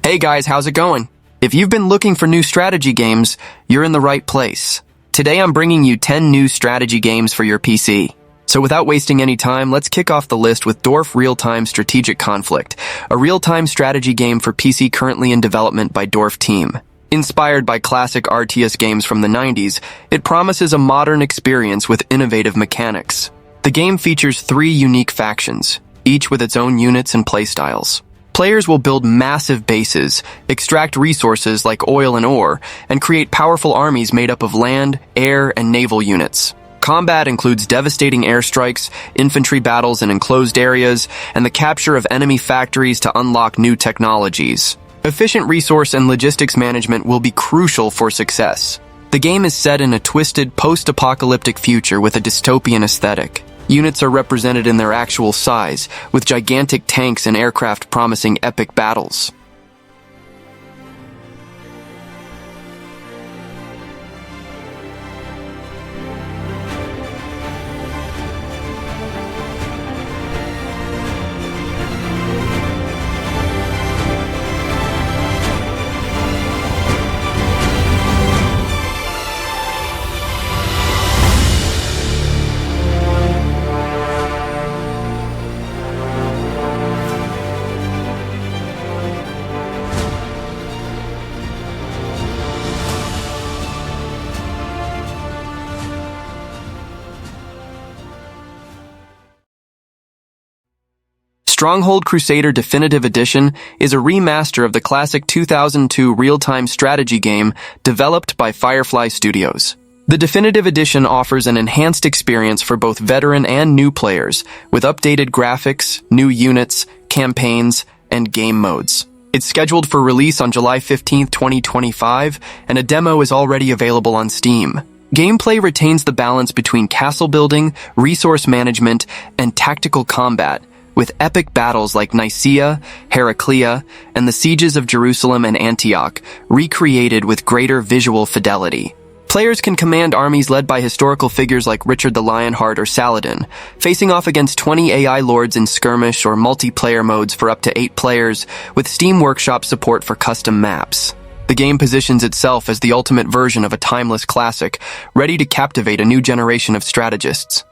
Hey guys, how's it going? If you've been looking for new strategy games, you're in the right place. Today I'm bringing you 10 new strategy games for your PC. So without wasting any time, let's kick off the list with D.O.R.F Real-Time Strategic Conflict, a real-time strategy game for PC currently in development by D.O.R.F team. Inspired by classic RTS games from the 90s, it promises a modern experience with innovative mechanics. The game features 3 unique factions, each with its own units and playstyles. Players will build massive bases, extract resources like oil and ore, and create powerful armies made up of land, air, and naval units. Combat includes devastating airstrikes, infantry battles in enclosed areas, and the capture of enemy factories to unlock new technologies. Efficient resource and logistics management will be crucial for success. The game is set in a twisted, post-apocalyptic future with a dystopian aesthetic. Units are represented in their actual size, with gigantic tanks and aircraft promising epic battles. Stronghold Crusader Definitive Edition is a remaster of the classic 2002 real-time strategy game developed by Firefly Studios. The Definitive Edition offers an enhanced experience for both veteran and new players, with updated graphics, new units, campaigns, and game modes. It's scheduled for release on July 15, 2025, and a demo is already available on Steam. Gameplay retains the balance between castle building, resource management, and tactical combat, with epic battles like Nicaea, Heraclea, and the sieges of Jerusalem and Antioch recreated with greater visual fidelity. Players can command armies led by historical figures like Richard the Lionheart or Saladin, facing off against 20 AI lords in skirmish or multiplayer modes for up to 8 players, with Steam Workshop support for custom maps. The game positions itself as the ultimate version of a timeless classic, ready to captivate a new generation of strategists.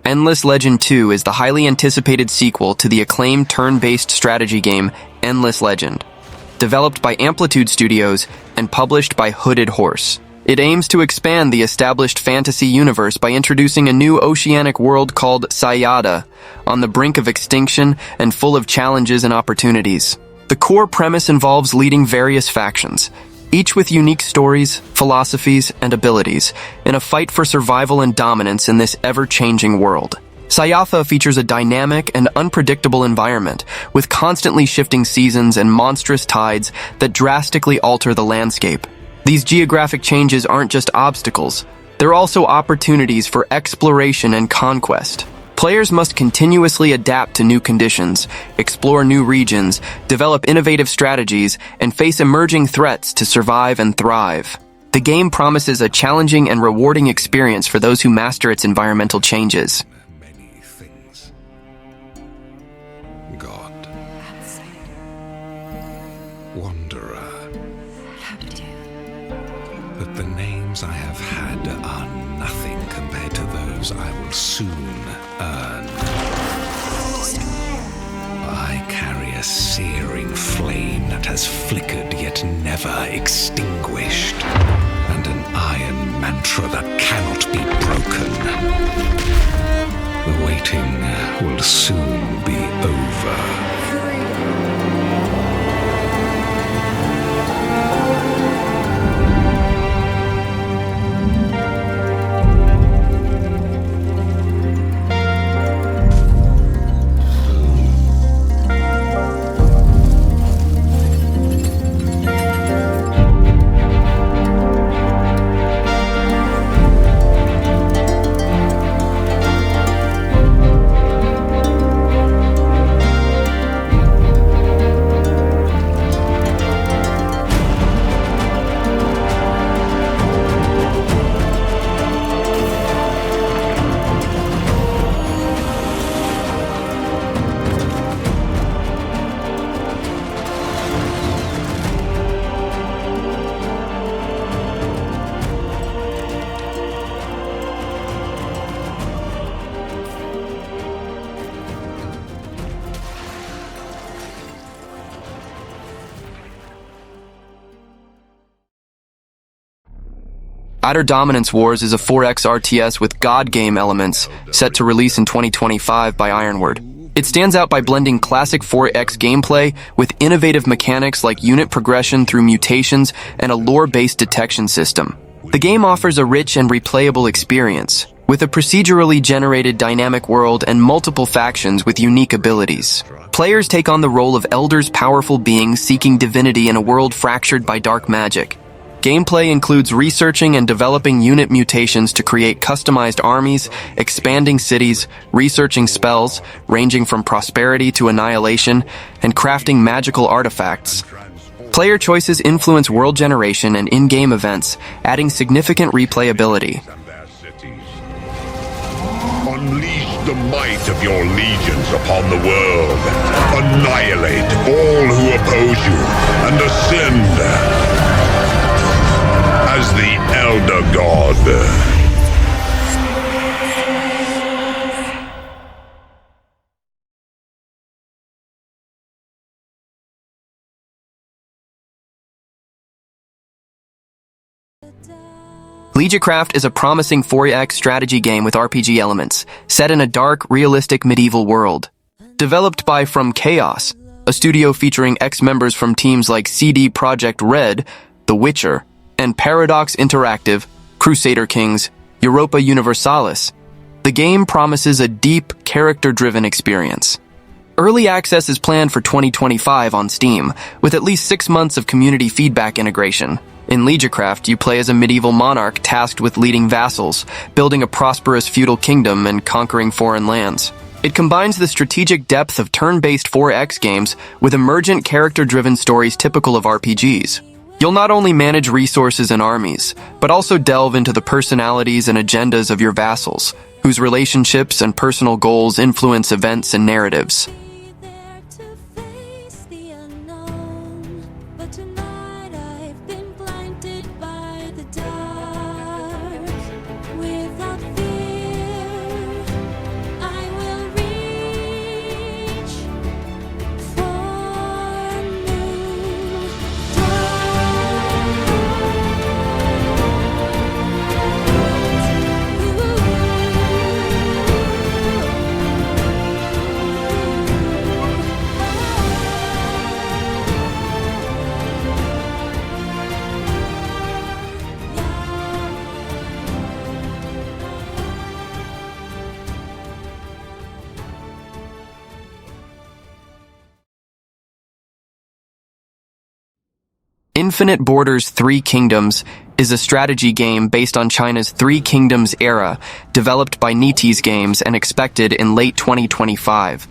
Endless Legend 2 is the highly anticipated sequel to the acclaimed turn-based strategy game Endless Legend. Developed by Amplitude Studios and published by Hooded Horse, it aims to expand the established fantasy universe by introducing a new oceanic world called Sayada, on the brink of extinction and full of challenges and opportunities. The core premise involves leading various factions, each with unique stories, philosophies, and abilities, in a fight for survival and dominance in this ever-changing world. Sayatha features a dynamic and unpredictable environment, with constantly shifting seasons and monstrous tides that drastically alter the landscape. These geographic changes aren't just obstacles, they're also opportunities for exploration and conquest. Players must continuously adapt to new conditions, explore new regions, develop innovative strategies, and face emerging threats to survive and thrive. The game promises a challenging and rewarding experience for those who master its environmental changes. Many things. God. Wanderer. But the names I have had are nothing compared to those I will soon earn. has flickered yet never extinguished, and an iron mantra that cannot be broken. The waiting will soon be over. Atre Dominance Wars is a 4X RTS with God game elements, set to release in 2025 by Ironward. It stands out by blending classic 4X gameplay with innovative mechanics like unit progression through mutations and a lore-based detection system. The game offers a rich and replayable experience, with a procedurally generated dynamic world and multiple factions with unique abilities. Players take on the role of elders, powerful beings seeking divinity in a world fractured by dark magic. Gameplay includes researching and developing unit mutations to create customized armies, expanding cities, researching spells, ranging from prosperity to annihilation, and crafting magical artifacts. Player choices influence world generation and in-game events, adding significant replayability. Unleash the might of your legions upon the world. Annihilate all who oppose you and ascend as the Elder God. Liegecraft is a promising 4X strategy game with RPG elements, set in a dark, realistic medieval world. Developed by From Chaos, a studio featuring ex-members from teams like CD Projekt Red, The Witcher, and Paradox Interactive, Crusader Kings, Europa Universalis, the game promises a deep, character-driven experience. Early access is planned for 2025 on Steam, with at least 6 months of community feedback integration. In Liegecraft, you play as a medieval monarch tasked with leading vassals, building a prosperous feudal kingdom, and conquering foreign lands. It combines the strategic depth of turn-based 4X games with emergent character-driven stories typical of RPGs. You'll not only manage resources and armies, but also delve into the personalities and agendas of your vassals, whose relationships and personal goals influence events and narratives. Infinite Borders Three Kingdoms is a strategy game based on China's Three Kingdoms era, developed by NetEase Games and expected in late 2025.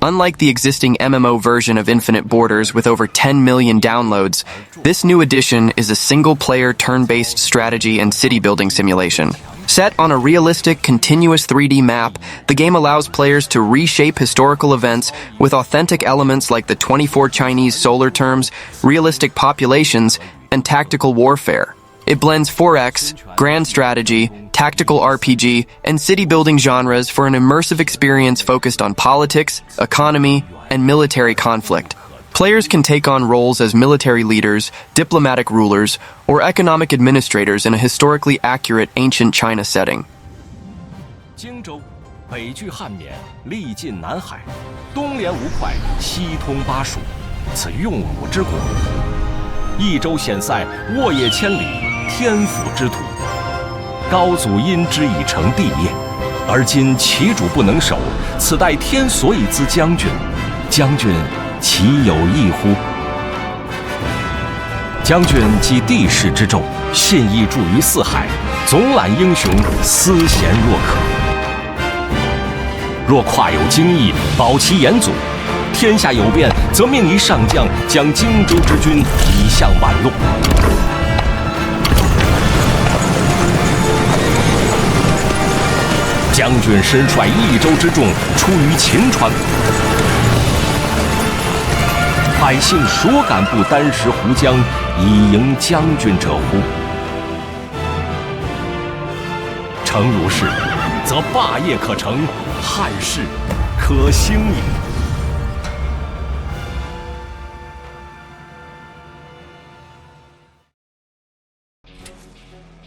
Unlike the existing MMO version of Infinite Borders with over 10 million downloads, this new edition is a single-player turn-based strategy and city-building simulation. Set on a realistic, continuous 3D map, the game allows players to reshape historical events with authentic elements like the 24 Chinese solar terms, realistic populations, and tactical warfare. It blends 4X, grand strategy, tactical RPG, and city-building genres for an immersive experience focused on politics, economy, and military conflict. Players can take on roles as military leaders, diplomatic rulers, or economic administrators in a historically accurate ancient China setting. 荆州北据汉沔，历尽南海，东连吴会，西通巴蜀，此用武之国。益州险塞，沃野千里，天府之土。高祖因之以成帝业，而今其主不能守，此待天所以资将军。将军其有异乎？将军集帝室之众，信义著于四海，总揽英雄，思贤若渴。若跨有荆益，保其严阻；天下有变，则命一上将将荆州之军以向宛路。将军身率益州之众出于秦川，百姓孰敢不单食湖江以迎将军者乎？诚如是，则霸业可成，汉室可兴也。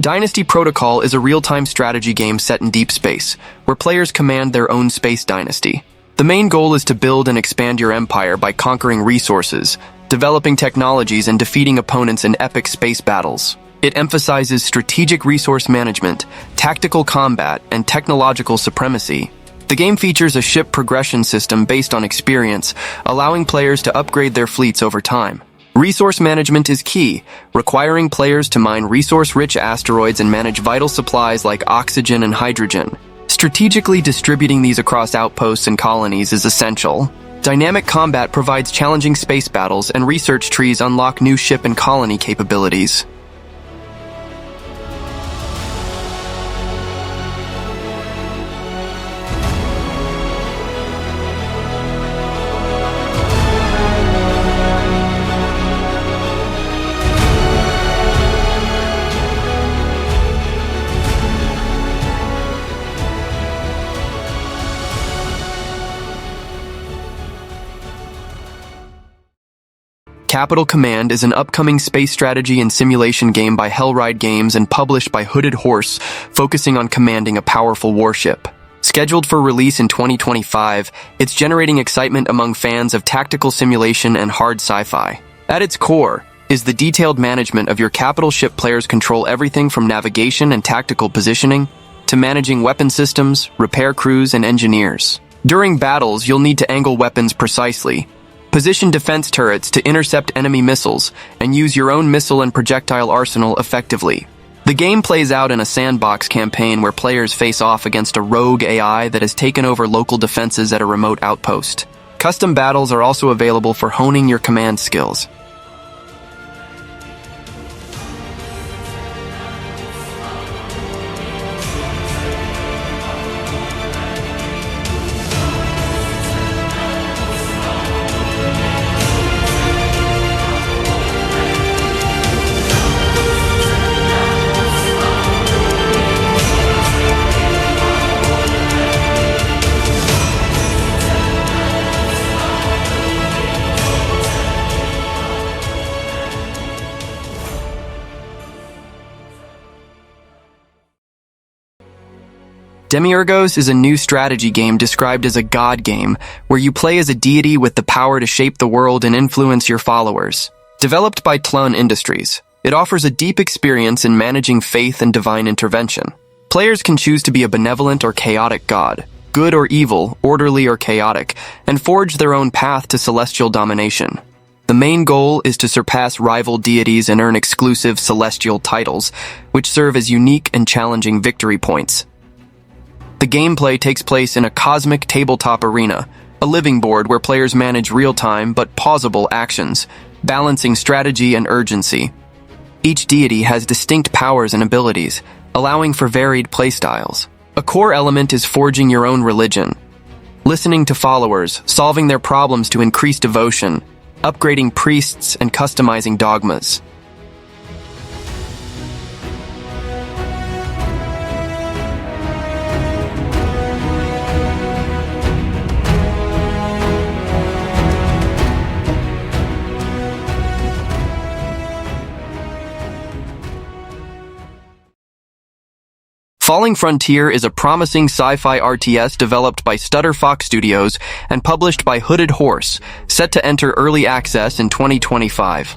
Dynasty Protocol is a real-time strategy game set in deep space, where players command their own space dynasty. The main goal is to build and expand your empire by conquering resources, developing technologies, and defeating opponents in epic space battles. It emphasizes strategic resource management, tactical combat, and technological supremacy. The game features a ship progression system based on experience, allowing players to upgrade their fleets over time. Resource management is key, requiring players to mine resource-rich asteroids and manage vital supplies like oxygen and hydrogen. Strategically distributing these across outposts and colonies is essential. Dynamic combat provides challenging space battles, and research trees unlock new ship and colony capabilities. Capital Command is an upcoming space strategy and simulation game by Hellride Games and published by Hooded Horse, focusing on commanding a powerful warship. Scheduled for release in 2025, it's generating excitement among fans of tactical simulation and hard sci-fi. At its core is the detailed management of your capital ship. Players control everything from navigation and tactical positioning to managing weapon systems, repair crews, and engineers. During battles, you'll need to angle weapons precisely, position defense turrets to intercept enemy missiles, and use your own missile and projectile arsenal effectively. The game plays out in a sandbox campaign where players face off against a rogue AI that has taken over local defenses at a remote outpost. Custom battles are also available for honing your command skills. Demiurgos is a new strategy game described as a god game, where you play as a deity with the power to shape the world and influence your followers. Developed by Tlun Industries, it offers a deep experience in managing faith and divine intervention. Players can choose to be a benevolent or chaotic god, good or evil, orderly or chaotic, and forge their own path to celestial domination. The main goal is to surpass rival deities and earn exclusive celestial titles, which serve as unique and challenging victory points. The gameplay takes place in a cosmic tabletop arena, a living board where players manage real-time but pausable actions, balancing strategy and urgency. Each deity has distinct powers and abilities, allowing for varied playstyles. A core element is forging your own religion, listening to followers, solving their problems to increase devotion, upgrading priests, and customizing dogmas. Falling Frontier is a promising sci-fi RTS developed by Stutterfox Studios and published by Hooded Horse, set to enter early access in 2025.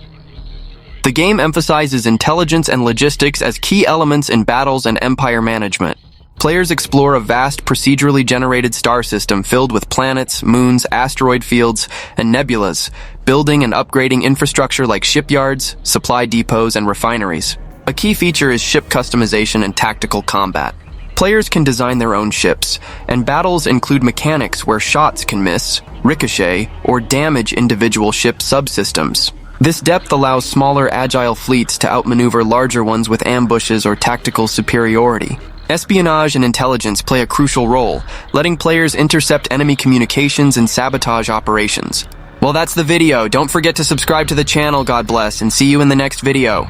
The game emphasizes intelligence and logistics as key elements in battles and empire management. Players explore a vast procedurally generated star system filled with planets, moons, asteroid fields, and nebulas, building and upgrading infrastructure like shipyards, supply depots, and refineries. A key feature is ship customization and tactical combat. Players can design their own ships, and battles include mechanics where shots can miss, ricochet, or damage individual ship subsystems. This depth allows smaller, agile fleets to outmaneuver larger ones with ambushes or tactical superiority. Espionage and intelligence play a crucial role, letting players intercept enemy communications and sabotage operations. Well, that's the video. Don't forget to subscribe to the channel, God bless, and see you in the next video.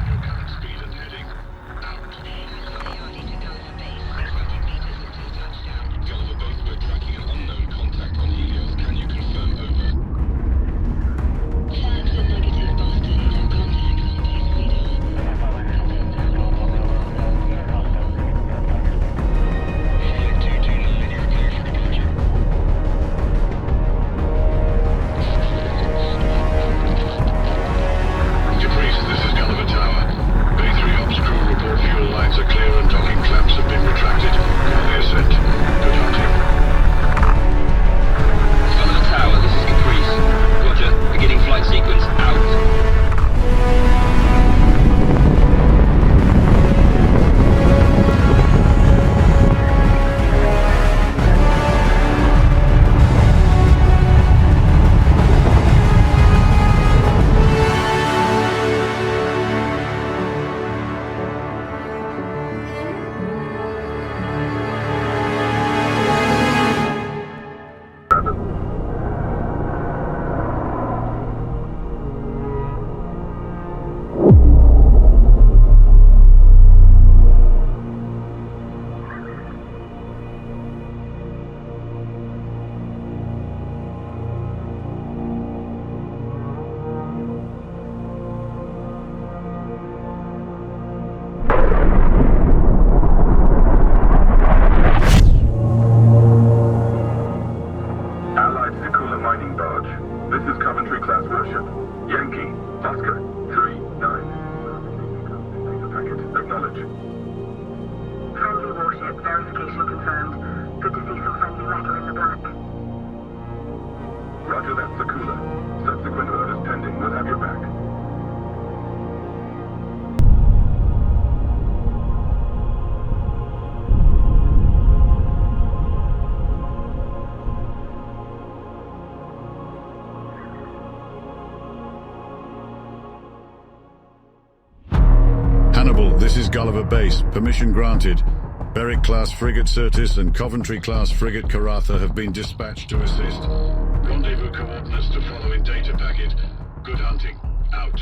Verification confirmed. Good to see some friendly metal in the black. Roger that, Sakula. Subsequent orders pending. We'll have your back. Hannibal, this is Gulliver Base. Permission granted. Berwick-class frigate Certis and Coventry-class frigate Caratha have been dispatched to assist. Rendezvous coordinates to follow in data packet. Good hunting. Out.